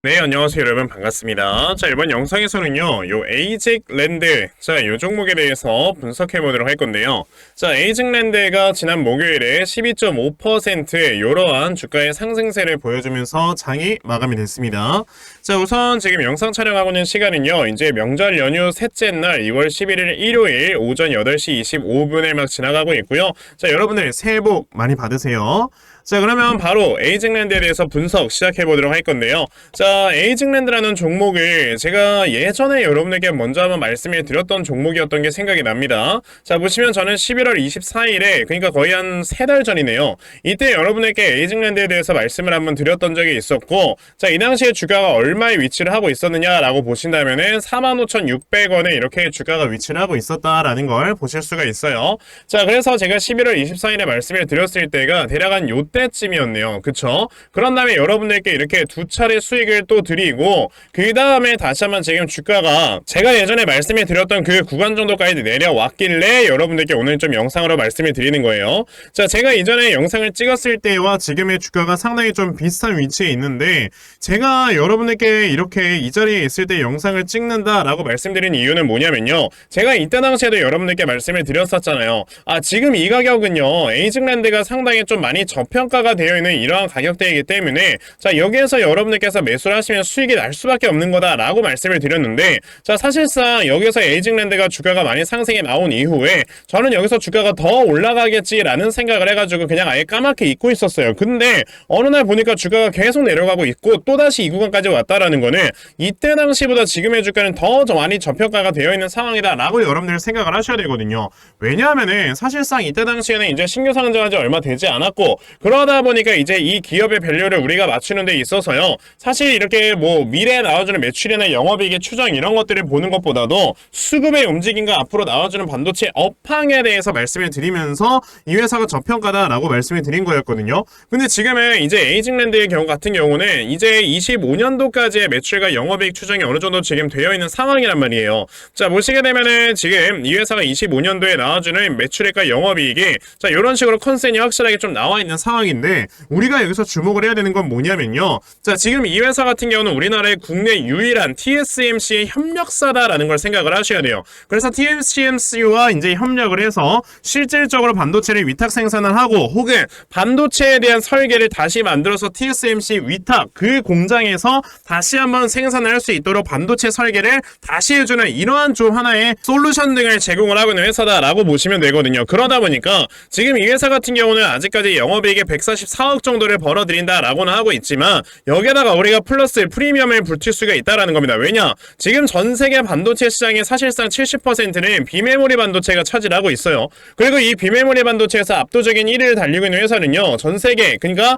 네, 안녕하세요 여러분, 반갑습니다. 자, 이번 영상에서는요 요 에이직랜드, 자, 요 종목에 대해서 분석해 보도록 할 건데요. 자, 에이직랜드가 지난 목요일에 12.5%의 이러한 주가의 상승세를 보여주면서 장이 마감이 됐습니다. 자, 우선 지금 영상 촬영하고 있는 시간은요 이제 명절 연휴 셋째 날 2월 11일 일요일 오전 8시 25분을 막 지나가고 있고요. 자, 여러분들 새해 복 많이 받으세요. 자, 그러면 바로 에이직랜드에 대해서 분석 시작해 보도록 할 건데요. 자, 에이직랜드라는 종목을 제가 예전에 여러분에게 먼저 한번 말씀을 드렸던 종목이었던 게 생각이 납니다. 자, 보시면 저는 11월 24일에 그러니까 거의 한 3달 전이네요. 이때 여러분에게 에이직랜드에 대해서 말씀을 한번 드렸던 적이 있었고, 자, 이 당시에 주가가 얼마에 위치를 하고 있었느냐라고 보신다면은 45,600원에 이렇게 주가가 위치를 하고 있었다라는 걸 보실 수가 있어요. 자, 그래서 제가 11월 24일에 말씀을 드렸을 때가 대략 한 요때쯤이었네요. 그쵸? 그런 다음에 여러분들께 이렇게 두 차례 수익을 또 드리고, 그 다음에 다시 한번 지금 주가가 제가 예전에 말씀을 드렸던 그 구간 정도까지 내려왔길래 여러분들께 오늘 좀 영상으로 말씀을 드리는 거예요. 자, 제가 이전에 영상을 찍었을 때와 지금의 주가가 상당히 좀 비슷한 위치에 있는데, 제가 여러분들께 이렇게 이 자리에 있을 때 영상을 찍는다라고 말씀드린 이유는 뭐냐면요, 제가 이때 당시에도 여러분들께 말씀을 드렸었잖아요. 아, 지금 이 가격은요 에이직랜드가 상당히 좀 많이 저평가가 되어 있는 이러한 가격대이기 때문에, 자, 여기에서 여러분들께서 매수를 하시면 수익이 날 수밖에 없는 거다라고 말씀을 드렸는데, 자, 사실상 여기서 에이직랜드가 주가가 많이 상승이 나온 이후에 저는 여기서 주가가 더 올라가겠지라는 생각을 해가지고 그냥 아예 까맣게 잊고 있었어요. 근데 어느 날 보니까 주가가 계속 내려가고 있고 또다시 이 구간까지 왔다라는 거는 이때 당시보다 지금의 주가는 더 많이 저평가가 되어 있는 상황이다라고 여러분들 생각을 하셔야 되거든요. 왜냐하면은 사실상 이때 당시에는 이제 신규 상장한 지 얼마 되지 않았고, 그러다 보니까 이제 이 기업의 밸류를 우리가 맞추는 데 있어서요, 사실 이렇게 뭐 미래에 나와주는 매출이나 영업이익의 추정 이런 것들을 보는 것보다도 수급의 움직임과 앞으로 나와주는 반도체 업황에 대해서 말씀을 드리면서 이 회사가 저평가다라고 말씀을 드린 거였거든요. 근데 지금은 이제 에이직랜드의 경우 같은 경우는 이제 25년도까지의 매출과 영업이익 추정이 어느 정도 지금 되어 있는 상황이란 말이에요. 자, 보시게 되면은 지금 이 회사가 25년도에 나와주는 매출액과 영업이익이 자, 이런 식으로 컨센이 확실하게 좀 나와 있는 상황인데, 우리가 여기서 주목을 해야 되는 건 뭐냐면요, 자, 지금 이 회사 같은 경우는 우리나라의 국내 유일한 TSMC의 협력사다라는 걸 생각을 하셔야 돼요. 그래서 TSMC와 이제 협력을 해서 실질적으로 반도체를 위탁 생산을 하고, 혹은 반도체에 대한 설계를 다시 만들어서 TSMC 위탁 그 공장에서 다시 한번 생산을 할 수 있도록 반도체 설계를 다시 해주는 이러한 좀 하나의 솔루션 등을 제공을 하고 있는 회사다라고 보시면 되거든요. 그러다 보니까 지금 이 회사 같은 경우는 아직까지 영업이익의 144억 정도를 벌어들인다라고는 하고 있지만, 여기에다가 우리가 플러스 프리미엄을 붙일 수가 있다라는 겁니다. 왜냐? 지금 전 세계 반도체 시장의 사실상 70%는 비메모리 반도체가 차지하고 있어요. 그리고 이 비메모리 반도체에서 압도적인 1위를 달리고 있는 회사는요, 전 세계, 그러니까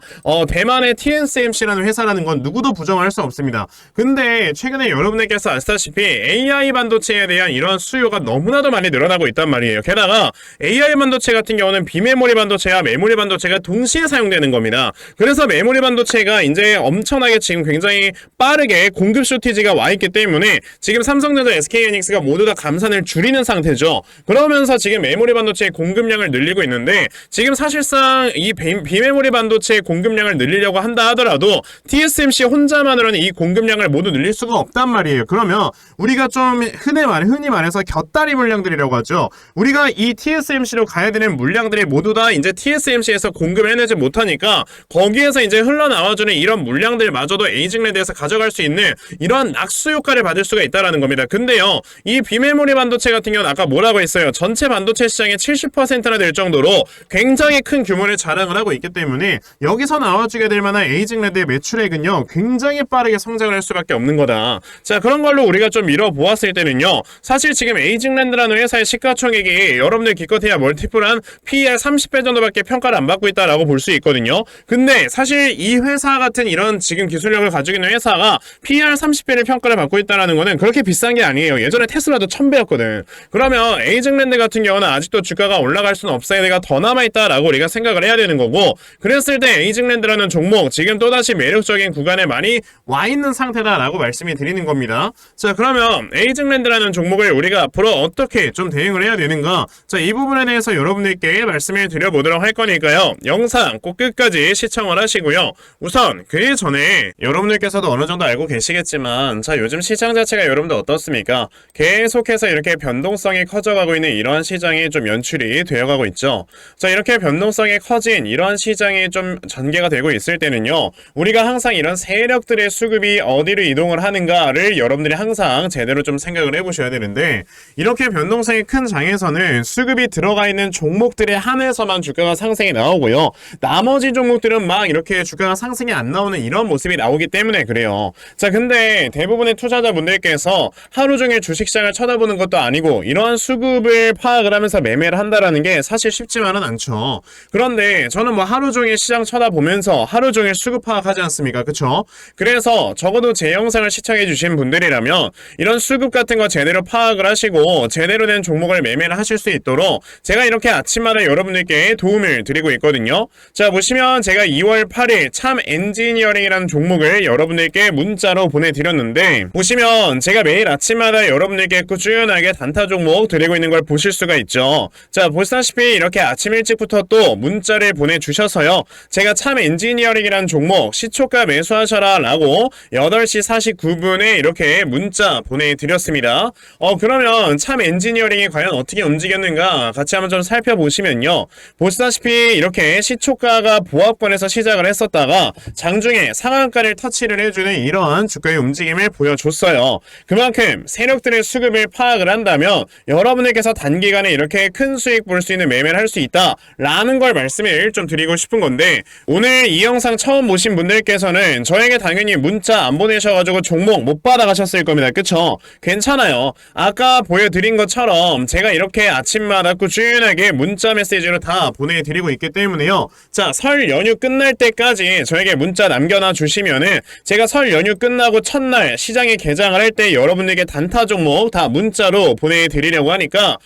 대만의 TSMC라는 회사라는 건 누구도 부정할 수 없습니다. 근데 최근에 여러분들께서 아시다시피 AI 반도체에 대한 이런 수요가 너무나도 많이 늘어나고 있단 말이에요. 게다가 AI 반도체 같은 경우는 비메모리 반도체와 메모리 반도체가 동시에 사용되는 겁니다. 그래서 메모리 반도체가 이제 엄청나게 지금 굉장히 빠르게 공급 쇼티지가 와 있기 때문에 지금 삼성전자, SK하이닉스가 모두 다 감산을 줄이는 상태죠. 그러면서 지금 메모리 반도체의 공급량을 늘리고 있는데, 지금 사실상 이 비메모리 반도체의 공급량을 늘리려고 한다 하더라도 TSMC 혼자만으로는 이 공급량을 모두 늘릴 수가 없단 말이에요. 그러면 우리가 좀 흔히 말해서 곁다리 물량들이라고 하죠. 우리가 이 TSMC로 가야 되는 물량들이 모두 다 이제 TSMC에서 공급을 해내지 못하니까 거기에서 이제 흘러나와주는 이런 물량들마저도 에이직랜드에서 가져갈 수 있는 이러한 낙수 효과를 받을 수가 있다라는 겁니다. 근데요, 이 비메모리 반도체 같은 경우는 아까 뭐라고 했어요? 전체 반도체 시장의 70%나 될 정도로 굉장히 큰 규모를 자랑을 하고 있기 때문에 여기서 나와주게 될 만한 에이직랜드의 매출액은요 굉장히 빠르게 성장을 할 수밖에 없는 거다. 자, 그런 걸로 우리가 좀 밀어보았을 때는요, 사실 지금 에이직랜드라는 회사의 시가총액이 여러분들 기껏해야 멀티플한 PER 30배 정도밖에 평가를 안 받고 있다라고 볼 수 있거든요. 근데 사실 이 회사 같은 이런 지금 기술력을 가지고 있는 회사가 PER 30배를 평가를 받고 있다는 거는 그렇게 비싼 게 아니에요. 예전에 테슬라도 1000배였거든. 그러면 에이직랜드 같은 경우는 아직도 주가가 올라갈 수는 없어야 내가 더 남아있다라고 우리가 생각을 해야 되는 거고, 그랬을 때 에이직랜드라는 종목 지금 또다시 매력적인 구간에 많이 와 있는 상태다라고 말씀이 드리는 겁니다. 자, 그러면 에이직랜드라는 종목을 우리가 앞으로 어떻게 좀 대응을 해야 되는가, 자, 이 부분에 대해서 여러분들께 말씀을 드려보도록 할 거니까요, 영상 영상 꼭 끝까지 시청을 하시고요. 우선 그 전에 여러분들께서도 어느 정도 알고 계시겠지만 자, 요즘 시장 자체가 여러분들 어떻습니까? 계속해서 이렇게 변동성이 커져가고 있는 이러한 시장이 좀 연출이 되어가고 있죠. 자, 이렇게 변동성이 커진 이러한 시장이 좀 전개가 되고 있을 때는요, 우리가 항상 이런 세력들의 수급이 어디로 이동을 하는가를 여러분들이 항상 제대로 좀 생각을 해보셔야 되는데, 이렇게 변동성이 큰 장에서는 수급이 들어가 있는 종목들에 한해서만 주가가 상승이 나오고요, 나머지 종목들은 막 이렇게 주가가 상승이 안 나오는 이런 모습이 나오기 때문에 그래요. 자, 근데 대부분의 투자자분들께서 하루 종일 주식시장을 쳐다보는 것도 아니고 이러한 수급을 파악을 하면서 매매를 한다라는 게 사실 쉽지만은 않죠. 그런데 저는 뭐 하루 종일 시장 쳐다보면서 하루 종일 수급 파악하지 않습니까? 그쵸? 그래서 적어도 제 영상을 시청해 주신 분들이라면 이런 수급 같은 거 제대로 파악을 하시고 제대로 된 종목을 매매를 하실 수 있도록 제가 이렇게 아침마다 여러분들께 도움을 드리고 있거든요. 자, 보시면 제가 2월 8일 참 엔지니어링이라는 종목을 여러분들께 문자로 보내드렸는데, 보시면 제가 매일 아침마다 여러분들께 꾸준하게 단타 종목 드리고 있는 걸 보실 수가 있죠. 자, 보시다시피 이렇게 아침 일찍부터 또 문자를 보내주셔서요, 제가 참 엔지니어링이라는 종목 시초가 매수하셔라 라고 8시 49분에 이렇게 문자 보내드렸습니다. 그러면 참 엔지니어링이 과연 어떻게 움직였는가 같이 한번 좀 살펴보시면요, 보시다시피 이렇게 시초가가 보합권에서 시작을 했었다가 장중에 상한가를 터치를 해주는 이러한 주가의 움직임을 보여줬어요. 그만큼 세력들의 수급을 파악을 한다면 여러분에게서 단기간에 이렇게 큰 수익 볼 수 있는 매매를 할 수 있다 라는 걸 말씀을 좀 드리고 싶은 건데, 오늘 이 영상 처음 보신 분들께서는 저에게 당연히 문자 안 보내셔가지고 종목 못 받아가셨을 겁니다. 그쵸? 괜찮아요. 아까 보여드린 것처럼 제가 이렇게 아침마다 꾸준하게 문자 메시지로 다 보내드리고 있기 때문에요. 자, 설 연휴 끝날 때까지 저에게 문자 남겨놔 주시면은 제가 설 연휴 끝나고 첫날 시장에 개장을 할 때 여러분에게 단타 종목 다 문자로 보내드리려고 하니까,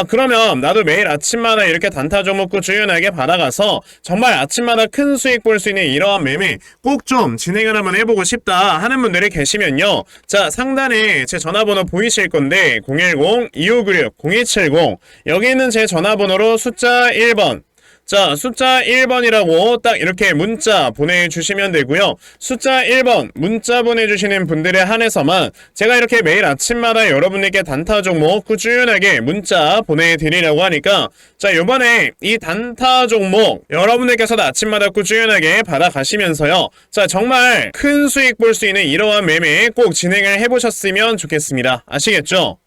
그러면 나도 매일 아침마다 이렇게 단타 종목 꾸준하게 받아가서 정말 아침마다 큰 수익 볼 수 있는 이러한 매매 꼭 좀 진행을 한번 해보고 싶다 하는 분들이 계시면요, 자, 상단에 제 전화번호 보이실 건데 010-2596-0270 여기 있는 제 전화번호로 숫자 1번, 자, 숫자 1번이라고 딱 이렇게 문자 보내주시면 되고요. 숫자 1번 문자 보내주시는 분들에 한해서만 제가 이렇게 매일 아침마다 여러분에게 단타 종목 꾸준하게 문자 보내드리려고 하니까, 자, 요번에 이 단타 종목 여러분들께서도 아침마다 꾸준하게 받아가시면서요, 자, 정말 큰 수익 볼 수 있는 이러한 매매 꼭 진행을 해보셨으면 좋겠습니다. 아시겠죠?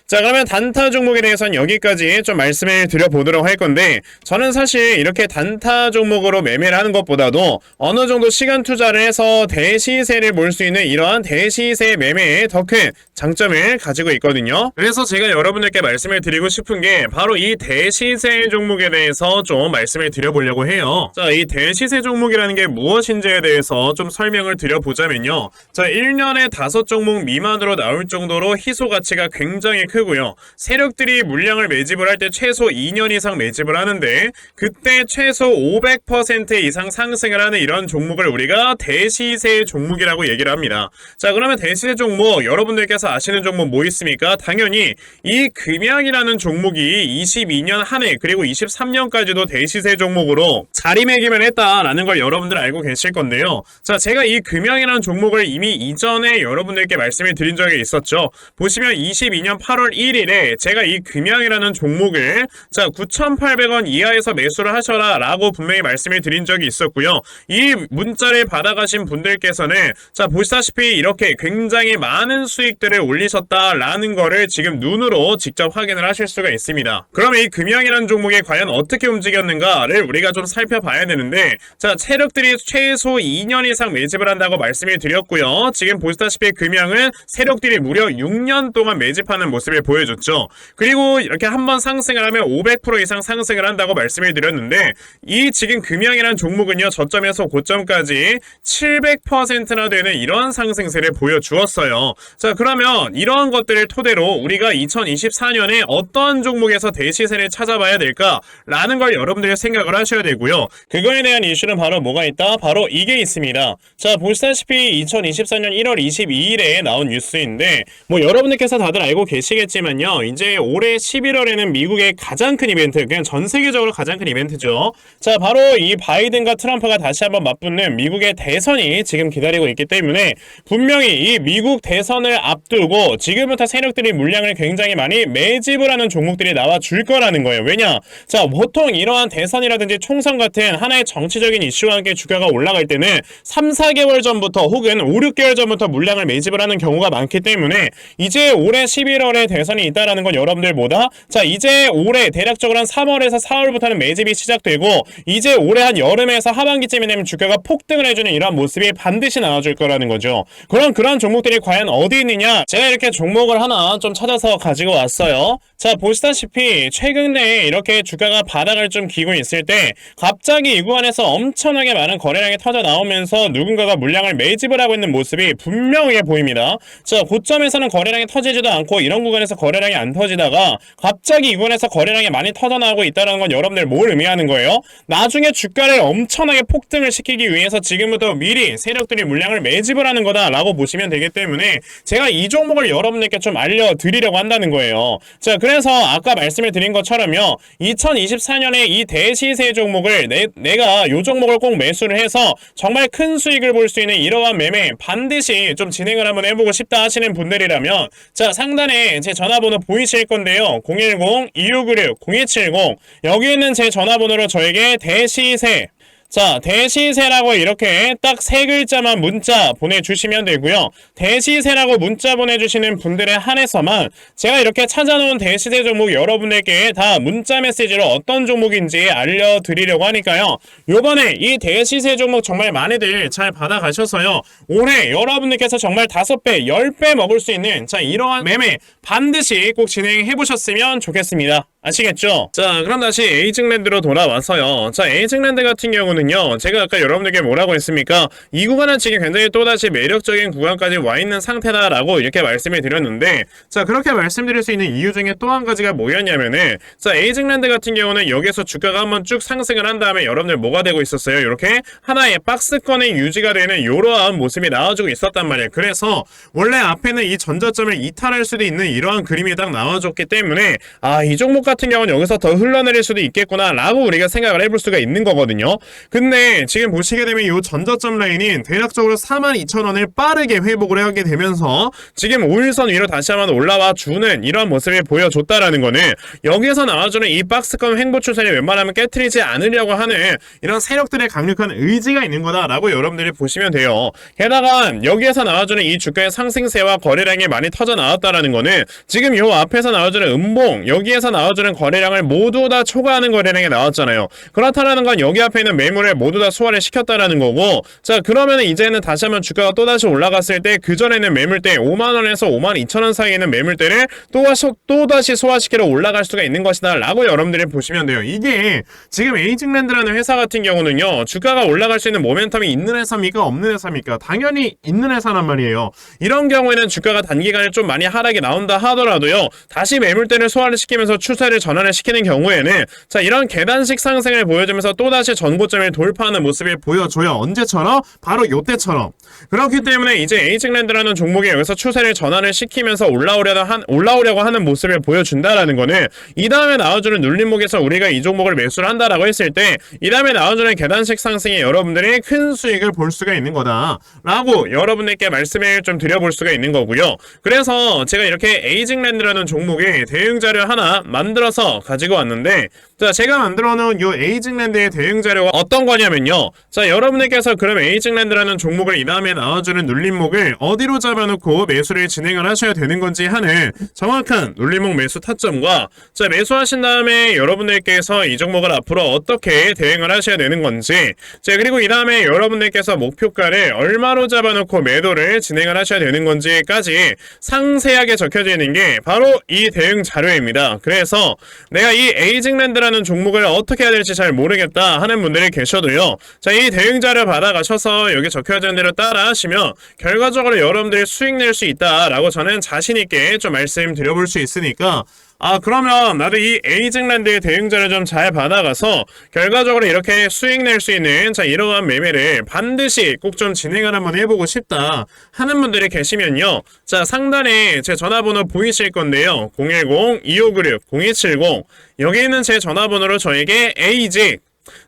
자, 그러면 단타 종목에 대해서는 여기까지 좀 말씀을 드려보도록 할 건데, 저는 사실 이렇게 단타 종목으로 매매를 하는 것보다도 어느 정도 시간 투자를 해서 대시세를 볼 수 있는 이러한 대시세 매매에 더 큰 장점을 가지고 있거든요. 그래서 제가 여러분들께 말씀을 드리고 싶은 게 바로 이 대시세 종목에 대해서 좀 말씀을 드려보려고 해요. 자, 이 대시세 종목이라는 게 무엇인지에 대해서 좀 설명을 드려보자면요, 자, 1년에 5종목 미만으로 나올 정도로 희소 가치가 굉장히 크고요, 세력들이 물량을 매집을 할 때 최소 2년 이상 매집을 하는데 그때 최소 500% 이상 상승을 하는 이런 종목을 우리가 대시세 종목이라고 얘기를 합니다. 자, 그러면 대시세 종목 여러분들께서 아시는 종목 뭐 있습니까? 당연히 이 금양이라는 종목이 22년 한 해 그리고 23년까지도 대시세 종목으로 자리매김을 했다라는 걸 여러분들 알고 계실 건데요. 자, 제가 이 금양이라는 종목을 이미 이전에 여러분들께 말씀을 드린 적이 있었죠. 보시면 22년 8월 1일에 제가 이 금양이라는 종목을 자 9,800원 이하에서 매수를 하셔라 라고 분명히 말씀을 드린 적이 있었고요. 이 문자를 받아가신 분들께서는 자 보시다시피 이렇게 굉장히 많은 수익들을 올리셨다라는 거를 지금 눈으로 직접 확인을 하실 수가 있습니다. 그럼 이 금양이라는 종목이 과연 어떻게 움직였는가를 우리가 좀 살펴봐야 되는데, 자 세력들이 최소 2년 이상 매집을 한다고 말씀을 드렸고요. 지금 보시다시피 금양은 세력들이 무려 6년 동안 매집하는 모습을 보여줬죠. 그리고 이렇게 한번 상승을 하면 500% 이상 상승을 한다고 말씀을 드렸는데, 이 지금 금양이라는 종목은요 저점에서 고점까지 700%나 되는 이런 상승세를 보여주었어요. 자 그러면 이러한 것들을 토대로 우리가 2024년에 어떤 종목에서 대시세를 찾아봐야 될까라는 걸 여러분들이 생각을 하셔야 되고요. 그거에 대한 이슈는 바로 뭐가 있다? 바로 이게 있습니다. 자 보시다시피 2024년 1월 22일에 나온 뉴스인데 뭐 여러분들께서 다들 알고 계시겠지만 아시겠지만요. 이제 올해 11월에는 미국의 가장 큰 이벤트, 그냥 전 세계적으로 가장 큰 이벤트죠. 자, 바로 이 바이든과 트럼프가 다시 한번 맞붙는 미국의 대선이 지금 기다리고 있기 때문에 분명히 이 미국 대선을 앞두고 지금부터 세력들이 물량을 굉장히 많이 매집을 하는 종목들이 나와 줄 거라는 거예요. 왜냐? 자, 보통 이러한 대선이라든지 총선 같은 하나의 정치적인 이슈와 함께 주가가 올라갈 때는 3, 4개월 전부터 혹은 5, 6개월 전부터 물량을 매집을 하는 경우가 많기 때문에 이제 올해 11월에 대선이 있다라는 건 여러분들 뭐다? 자, 이제 올해 대략적으로 한 3월에서 4월부터는 매집이 시작되고 이제 올해 한 여름에서 하반기쯤이 되면 주가가 폭등을 해주는 이러한 모습이 반드시 나와줄 거라는 거죠. 그럼 그런 종목들이 과연 어디 있느냐? 제가 이렇게 종목을 하나 좀 찾아서 가지고 왔어요. 자, 보시다시피 최근에 이렇게 주가가 바닥을 좀 기고 있을 때 갑자기 이 구간에서 엄청나게 많은 거래량이 터져 나오면서 누군가가 물량을 매집을 하고 있는 모습이 분명해 보입니다. 자, 고점에서는 거래량이 터지지도 않고 이런 구간에서 거래량이 안 터지다가 갑자기 이 구간에서 거래량이 많이 터져 나오고 있다는 건 여러분들 뭘 의미하는 거예요? 나중에 주가를 엄청나게 폭등을 시키기 위해서 지금부터 미리 세력들이 물량을 매집을 하는 거다라고 보시면 되기 때문에 제가 이 종목을 여러분들께 좀 알려드리려고 한다는 거예요. 자, 그래서 아까 말씀을 드린 것처럼요, 2024년에 이 대시세 종목을 내가 이 종목을 꼭 매수를 해서 정말 큰 수익을 볼 수 있는 이러한 매매 반드시 좀 진행을 한번 해보고 싶다 하시는 분들이라면 자, 상단에 제 전화번호 보이실 건데요. 010-2696-0270 여기 있는 제 전화번호로 저에게 대시세, 자, 대시세라고 이렇게 딱 세 글자만 문자 보내주시면 되고요. 대시세라고 문자 보내주시는 분들에 한해서만 제가 이렇게 찾아놓은 대시세 종목 여러분들께 다 문자 메시지로 어떤 종목인지 알려드리려고 하니까요. 요번에 이 대시세 종목 정말 많이들 잘 받아가셔서요. 올해 여러분들께서 정말 5배, 10배 먹을 수 있는 자, 이러한 매매 반드시 꼭 진행해보셨으면 좋겠습니다. 아시겠죠? 자, 그럼 다시 에이징랜드로 돌아와서요. 자, 에이징랜드 같은 경우는요, 제가 아까 여러분들께 뭐라고 했습니까? 이 구간은 지금 굉장히 또다시 매력적인 구간까지 와 있는 상태다라고 이렇게 말씀을 드렸는데, 자, 그렇게 말씀드릴 수 있는 이유 중에 또 한 가지가 뭐였냐면은, 자, 에이징랜드 같은 경우는 여기서 주가가 한번 쭉 상승을 한 다음에 여러분들 뭐가 되고 있었어요? 이렇게 하나의 박스권의 유지가 되는 이러한 모습이 나와주고 있었단 말이에요. 그래서 원래 앞에는 이 전저점을 이탈할 수도 있는 이러한 그림이 딱 나와줬기 때문에 아, 이 종목 같은 경우는 여기서 더 흘러내릴 수도 있겠구나 라고 우리가 생각을 해볼 수가 있는 거거든요. 근데 지금 보시게 되면 이 전저점 라인이 대략적으로 42,000원을 빠르게 회복을 하게 되면서 지금 5일선 위로 다시 한번 올라와 주는 이런 모습을 보여줬다라는 거는 여기에서 나와주는 이 박스권 횡보 추세를 웬만하면 깨트리지 않으려고 하는 이런 세력들의 강력한 의지가 있는 거다라고 여러분들이 보시면 돼요. 게다가 여기에서 나와주는 이 주가의 상승세와 거래량이 많이 터져 나왔다라는 거는 지금 요 앞에서 나와주는 음봉, 여기에서 나와주는 거래량을 모두 다 초과하는 거래량이 나왔잖아요. 그렇다라는 건 여기 앞에 있는 매물을 모두 다 소화를 시켰다라는 거고, 자, 그러면 이제는 다시 한번 주가가 또다시 올라갔을 때 그전에는 매물대 5만원에서 52,000원 사이에 있는 매물대를 또다시 소화시키러 올라갈 수가 있는 것이다 라고 여러분들이 보시면 돼요. 이게 지금 에이징랜드라는 회사 같은 경우는요, 주가가 올라갈 수 있는 모멘텀이 있는 회사입니까? 없는 회사입니까? 당연히 있는 회사란 말이에요. 이런 경우에는 주가가 단기간에 좀 많이 하락이 나온다 하더라도요, 다시 매물대를 소화를 시키면서 추세를 전환을 시키는 경우에는 자, 이런 계단식 상승을 보여주면서 또다시 전고점을 돌파하는 모습을 보여줘요. 언제처럼? 바로 요때처럼. 그렇기 때문에 이제 에이징랜드라는 종목이 여기서 추세를 전환을 시키면서 올라오려고 하는 모습을 보여준다라는 거는 이 다음에 나와주는 눌림목에서 우리가 이 종목을 매수를 한다라고 했을 때 이 다음에 나와주는 계단식 상승에 여러분들이 큰 수익을 볼 수가 있는 거다 라고 여러분들께 말씀을 좀 드려볼 수가 있는 거고요. 그래서 제가 이렇게 에이징랜드라는 종목의 대응 자료 하나 만들어서 가지고 왔는데, 자, 제가 만들어 놓은 이 에이징랜드의 대응 자료가 어떤 거냐면요, 자, 여러분들께서 그럼 에이징랜드라는 종목을 이 다음에 나와주는 눌림목을 어디로 잡아놓고 매수를 진행을 하셔야 되는 건지 하는 정확한 눌림목 매수 타점과, 자, 매수하신 다음에 여러분들께서 이 종목을 앞으로 어떻게 대응을 하셔야 되는 건지, 자, 그리고 이 다음에 여러분들께서 목표가를 얼마로 잡아놓고 매도를 진행을 하셔야 되는 건지까지 상세하게 적혀져 있는 게 바로 이 대응 자료입니다. 그래서 내가 이 에이징랜드라는 종목을 어떻게 해야 될지 잘 모르겠다 하는 분들이 계셔도요, 자, 이 대응 자료 받아가셔서 여기 적혀져 있는 대로 따라 하시면 결과적으로 여러분들이 수익 낼 수 있다라고 저는 자신있게 좀 말씀드려볼 수 있으니까 그러면 나도 이 에이징랜드의 대응자를 좀 잘 받아가서 결과적으로 이렇게 수익 낼 수 있는 이러한 매매를 반드시 꼭 좀 진행을 한번 해보고 싶다 하는 분들이 계시면요. 상단에 제 전화번호 보이실 건데요. 010-2596-0270 여기 있는 제 전화번호로 저에게 에이직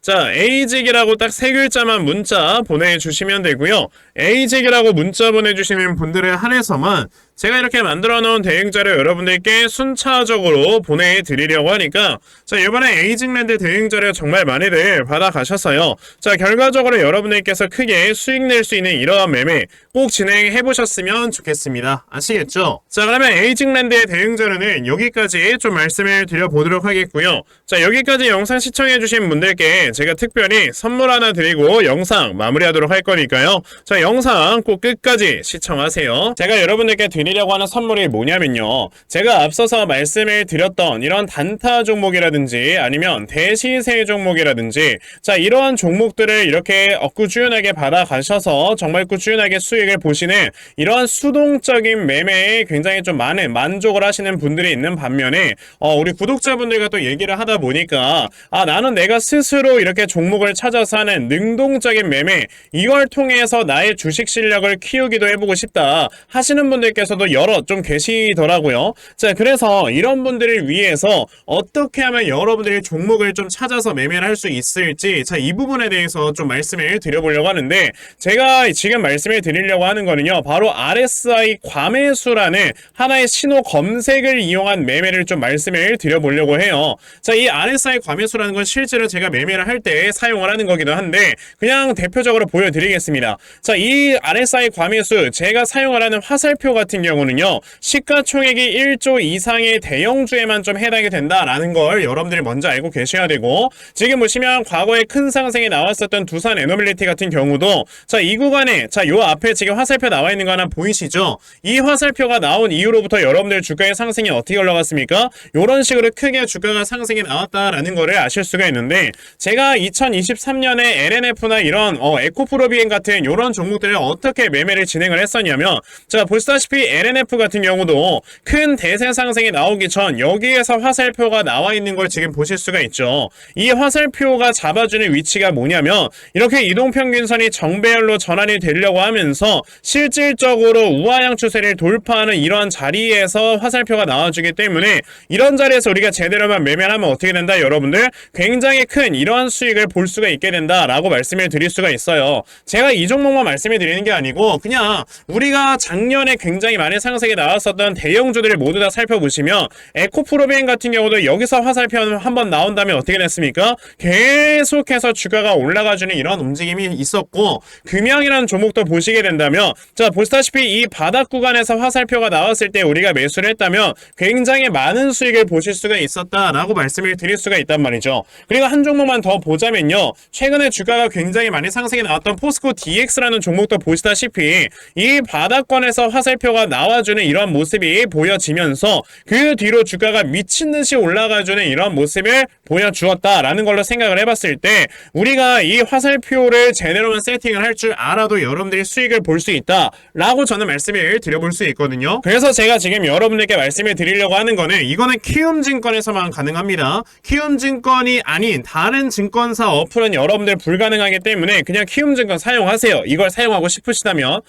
에이직이라고 딱 세 글자만 문자 보내주시면 되고요. 에이직이라고 문자 보내주시는 분들에 한해서만 제가 이렇게 만들어 놓은 대응자를 여러분들께 순차적으로 보내드리려고 하니까 이번에 에이징랜드 대응자를 정말 많이들 받아가셨어요. 결과적으로 여러분들께서 크게 수익 낼 수 있는 이러한 매매 꼭 진행해 보셨으면 좋겠습니다. 아시겠죠? 그러면 에이징랜드의 대응자료는 여기까지 좀 말씀을 드려보도록 하겠고요. 여기까지 영상 시청해 주신 분들께 제가 특별히 선물 하나 드리고 영상 마무리하도록 할 거니까요. 영상 꼭 끝까지 시청하세요. 제가 여러분들께 드리려고 하는 선물이 뭐냐면요. 제가 앞서서 말씀을 드렸던 이런 단타 종목이라든지 아니면 대시세 종목이라든지 이러한 종목들을 이렇게 꾸준하게 받아가셔서 정말 꾸준하게 수익을 보시는 이러한 수동적인 매매에 굉장히 좀 많은 만족을 하시는 분들이 있는 반면에 우리 구독자분들과 또 얘기를 하다 보니까 나는 내가 스스로 이렇게 종목을 찾아서 하는 능동적인 매매 이걸 통해서 나의 주식 실력을 키우기도 해보고 싶다 하시는 분들께서도 여러 좀 계시더라고요. 그래서 이런 분들을 위해서 어떻게 하면 여러분들이 종목을 좀 찾아서 매매를 할 수 있을지 이 부분에 대해서 좀 말씀을 드려보려고 하는데 제가 지금 말씀을 드리려고 하는 거는요. 바로 RSI 과매수라는 하나의 신호 검색을 이용한 매매를 좀 말씀을 드려보려고 해요. 이 RSI 과매수라는 건 실제로 제가 매매를 할 때 사용을 하는 거기도 한데 그냥 대표적으로 보여드리겠습니다. 이 RSI 과매수 제가 사용을 하는 화살표 같은 경우는요. 시가총액이 1조 이상의 대형주에만 좀 해당이 된다라는 걸 여러분들이 먼저 알고 계셔야 되고 지금 보시면 과거에 큰 상승이 나왔었던 두산 에너빌리티 같은 경우도 이 구간에 요 앞에 지금 화살표 나와 있는 거 하나 보이시죠? 이 화살표가 나온 이후로부터 여러분들 주가의 상승이 어떻게 올라갔습니까? 요런 식으로 크게 주가가 상승이 나왔다라는 거를 아실 수가 있는데 제가 2023년에 LNF나 이런 에코프로비엔 같은 요런 종목들을 어떻게 매매를 진행을 했었냐면 보시다시피 LNF 같은 경우도 큰 대세 상승이 나오기 전 여기에서 화살표가 나와 있는 걸 지금 보실 수가 있죠. 이 화살표가 잡아주는 위치가 뭐냐면 이렇게 이동평균선이 정배열로 전환이 되려고 하면서 실질적으로 우하향 추세를 돌파하는 이러한 자리에서 화살표가 나와주기 때문에 이런 자리에서 우리가 제대로만 매매를 하면 어떻게 된다 여러분들? 굉장히 큰 이러한 수익을 볼 수가 있게 된다라고 말씀을 드릴 수가 있어요. 제가 이 종목만 말씀을 드리는 게 아니고 그냥 우리가 작년에 굉장히 많은 상승이 나왔었던 대형주들을 모두 다 살펴보시면 에코프로비엔 같은 경우도 여기서 화살표 한번 나온 다음에 어떻게 됐습니까? 계속해서 주가가 올라가주는 이런 움직임이 있었고 금양이라는 종목도 보시게 된다면 보시다시피 이 바닥 구간에서 화살표가 나왔을 때 우리가 매수를 했다면 굉장히 많은 수익을 보실 수가 있었다라고 말씀을 드릴 수가 있단 말이죠. 그리고 한 종목만 더 보자면요. 최근에 주가가 굉장히 많이 상승이 나왔던 포스코 DX라는 종목도 보시다시피 이 바닥권에서 화살표가 나와주는 이런 모습이 보여지면서 그 뒤로 주가가 미친듯이 올라가주는 이런 모습을 보여주었다라는 걸로 생각을 해봤을 때 우리가 이 화살표를 제대로만 세팅을 할 줄 알아도 여러분들이 수익을 볼 수 있다라고 저는 말씀을 드려볼 수 있거든요. 그래서 제가 지금 여러분들께 말씀을 드리려고 하는 거는 이거는 키움증권에서만 가능합니다. 키움증권이 아닌 다른 증권사 어플은 여러분들 불가능하기 때문에 그냥 키움증권 사용하세요. 이걸 사용하고 싶으시다면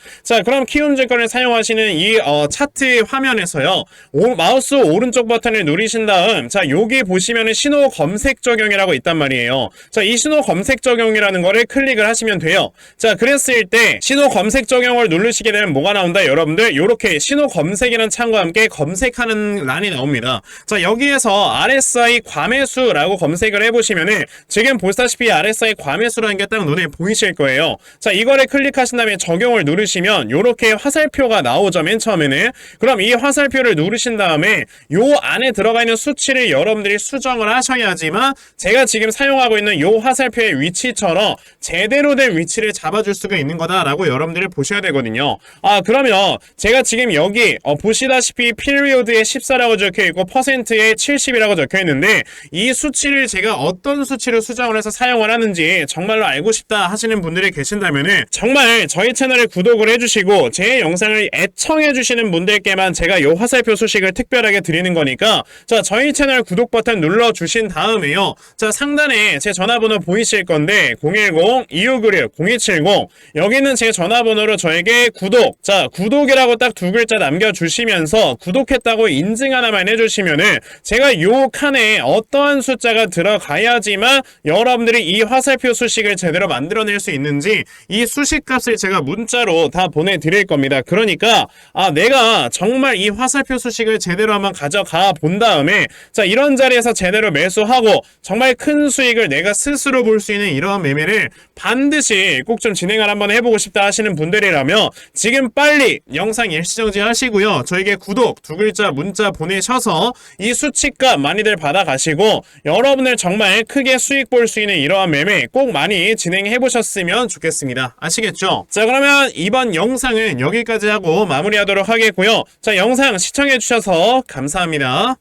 그럼 키움증권을 사용하시는 이 차트 화면에서요. 마우스 오른쪽 버튼을 누르신 다음 여기 보시면은 신호 검색 적용이라고 있단 말이에요. 이 신호 검색 적용이라는 거를 클릭을 하시면 돼요. 그랬을 때 신호 검색 적용을 누르시게 되면 뭐가 나온다 여러분들? 요렇게 신호 검색이라는 창과 함께 검색하는 란이 나옵니다. 여기에서 RSI 과매수라고 검색을 해보시면은 지금 보시다시피 RSI 과매수라는 게 딱 눈에 보이실 거예요. 이거를 클릭하신 다음에 적용을 누르시면 요렇게 화살표가 나오죠. 맨 처음에는. 그럼 이 화살표를 누르신 다음에 요 안에 들어가 있는 수치를 여러분들이 수정을 하셔야지만 제가 지금 사용하고 있는 요 화살표의 위치처럼 제대로 된 위치를 잡아줄 수가 있는 거다라고 여러분들이 보셔야 되거든요. 그러면 제가 지금 여기 보시다시피 피리오드에 14라고 적혀있고 퍼센트에 70이라고 적혀있는데 이 수치를 제가 어떤 수치를 수정을 해서 사용을 하는지 정말로 알고 싶다 하시는 분들이 계신다면은 정말 저희 채널에 구독을 해주시고 제 영상을 애청해 시청해주시는 분들께만 제가 요 화살표 소식을 특별하게 드리는 거니까 자, 저희 채널 구독 버튼 눌러주신 다음에요. 자, 상단에 제 전화번호 보이실 건데 010-2596-0270 여기는 제 전화번호로 저에게 구독, 자, 구독이라고 딱 두 글자 남겨주시면서 구독했다고 인증 하나만 해주시면은 제가 요 칸에 어떠한 숫자가 들어가야지만 여러분들이 이 화살표 수식을 제대로 만들어낼 수 있는지 이 수식값을 제가 문자로 다 보내드릴 겁니다. 그러니까 내가 정말 이 화살표 수식을 제대로 한번 가져가 본 다음에 자, 이런 자리에서 제대로 매수하고 정말 큰 수익을 내가 스스로 볼 수 있는 이러한 매매를 반드시 꼭 좀 진행을 한번 해보고 싶다 하시는 분들이라면 지금 빨리 영상 일시정지 하시고요. 저에게 구독 두 글자 문자 보내셔서 이 수치값 많이들 받아가시고 여러분들 정말 크게 수익 볼 수 있는 이러한 매매 꼭 많이 진행해 보셨으면 좋겠습니다. 아시겠죠? 자, 그러면 이번 영상은 여기까지 하고 마무리하도록 하겠고요. 자, 영상 시청해 주셔서 감사합니다.